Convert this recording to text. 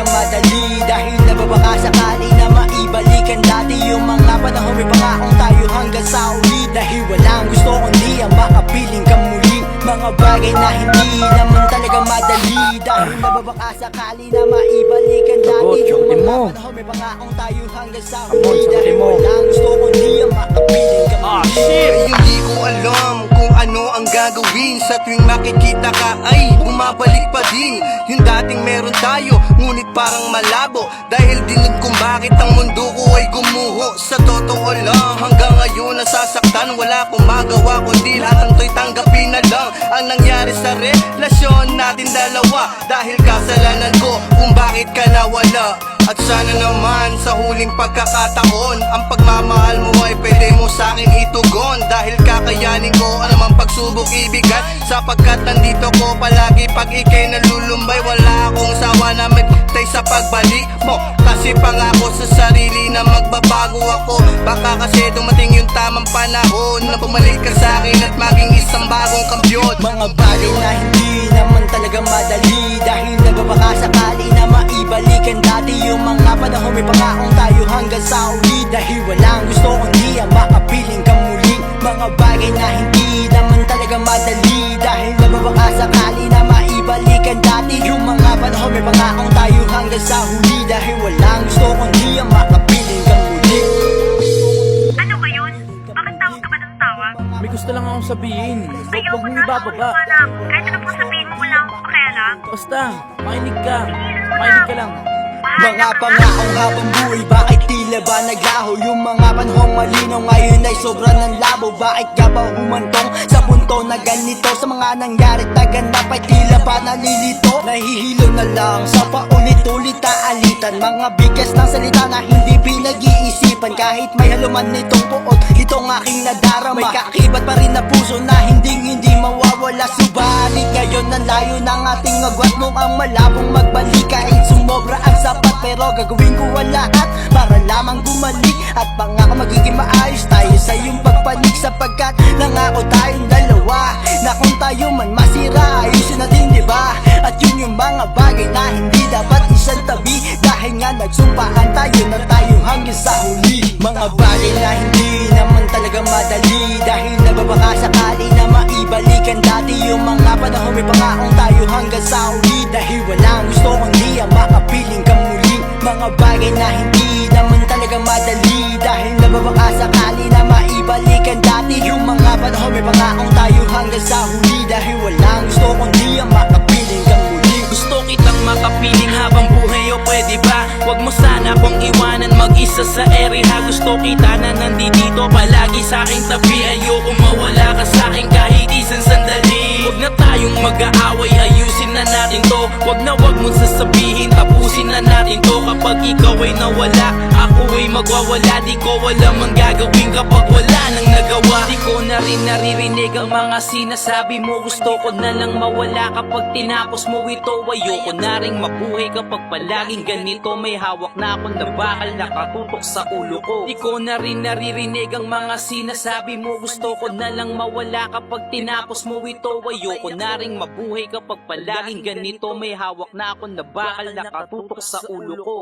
talagang madali, dahil nababaka sakali na maibalikan dati yung mga panahon may pangakong tayo hanggang sa uli. Dahil walang gusto kundi ang makapiling ka muli, mga bagay na hindi naman talaga madali, dahil nababaka sakali na maibalikan dati yung mga panahon may pangakong tayo hanggang sa uli. Dahil walang gusto kundi ang makapiling ka muli. Hindi ko alam kung ano ang gagawin, sa tuwing makikita ka ay bumabalik pa din yung dating meron tayo, ngunit parang malabo, dahil dinun kung bakit ang mundo ko ay gumuho. Sa totoo lang, hanggang ngayon nasasaktan, wala akong magawa kundi lahat ng to'y tanggapin na lang ang nangyari sa relasyon natin dalawa, dahil kasalanan ko kung bakit ka nawala. At sana naman sa huling pagkakataon, ang pagmamahal mo ay pwede mo sa'kin itugon, dahil kakayanin ko anumang pagsubok ibigan, sapagkat nandito ko palagi pag ikay nalulumbay. Wala akong sawa na magtay sa pagbalik mo, kasi pangako sa sarili na magbabago ako. Baka kasi dumating yung tamang panahon na bumalik ka sa'kin at maging isang bagong kampiyon. Mga bagay na hindi naman talaga madali, dahil nababaka sakali na maibalikan dati yung mga panahon may pangakong tayo hanggang sa uli. Dahil walang gusto kundi ang makapiling ka muli, mga bagay na hindi naman talaga madali, dahil nababaka sakali na maibalikan dati yung mga panahon may pangakong tayo hanggang sa huli. Dahil walang gusto kundi ang makapiling ka muli. Ano ba yun? Bakit tawag ka ba ng tawag? May gusto lang akong sabihin. Ayaw Huwag ko mong na, ibababa. wala. Kahit ano pong sabihin mo, wala akong pakialam. Basta, makinig ka. Makinig ka lang. Mga pangakong habang buhay, bakit tila ba naglaho? Yung mga panahong malinaw ngayon ay sobra ng labo. Bakit ka ba humantong sa punto na ganito? Sa mga nangyari taganap ay tila pa nalilito. Nahihilo na lang sa paulit-ulit na alitan, mga bigas ng salita na hindi pinag-iisipan. Kahit may haluman nitong puot, itong aking nadarama, may kakibat pa rin na puso na hindi mawawala. Subalit ngayon ang layo ng ating agwat, mo ang malabong magbalik. Kahit sumobra ang sapat, pero gagawin ko ang lahat para lamang bumalik, at pangako magiging maayos tayo sa iyong pagpanig, sapagkat nangako tayong dalawa na kung tayo man masira, ayusin natin, diba? At yun yung mga bagay na hindi dapat isang tabi, dahil nga nagsumpaan tayo na tayo hanggang sa huli. Mga bagay na hindi naman talaga madali, dahil nababaka sakali na maibalikan dati yung mga panahon may pangakong tayo hanggang sa huli. Dahil walang gusto kundi ang makapiling ka muli, mga bagay na hindi naman talaga madali, dahil nababaka sakali na maibalikan dati yung mga panahon may pangakong tayo hanggang sa huli. Dahil walang gusto kundi ang makapiling ka muli. Gusto kitang makapiling habang buhay, o pwede ba? Huwag mo sana kong iwanan mag-isa sa area. Gusto kita na nandito palagi sa aking tabi. Ayoko mawala ka sa akin kahit isang sandali. Huwag na tayong mag-aaway, ayusin na natin to. Huwag mong sasabihin, tapusin na natin to. Kapag ikaw ay nawala, ako ay magwawala. Di ko alam ang gagawin kapag wala nang nagawa. Di ko na rin naririnig ang mga sinasabi mo. Gusto ko na lang mawala kapag tinapos mo ito. Ayoko na rin mabuhay kapag palaging ganito. May hawak na akong na bakal nakatutok sa ulo ko. Di ko na rin naririnig ang mga sinasabi mo. Gusto ko na lang mawala kapag tinapos mo ito. Ayoko na rin mabuhay kapag palaging ganito. May hawak na akong na bakal nakatutok sa ulo ko.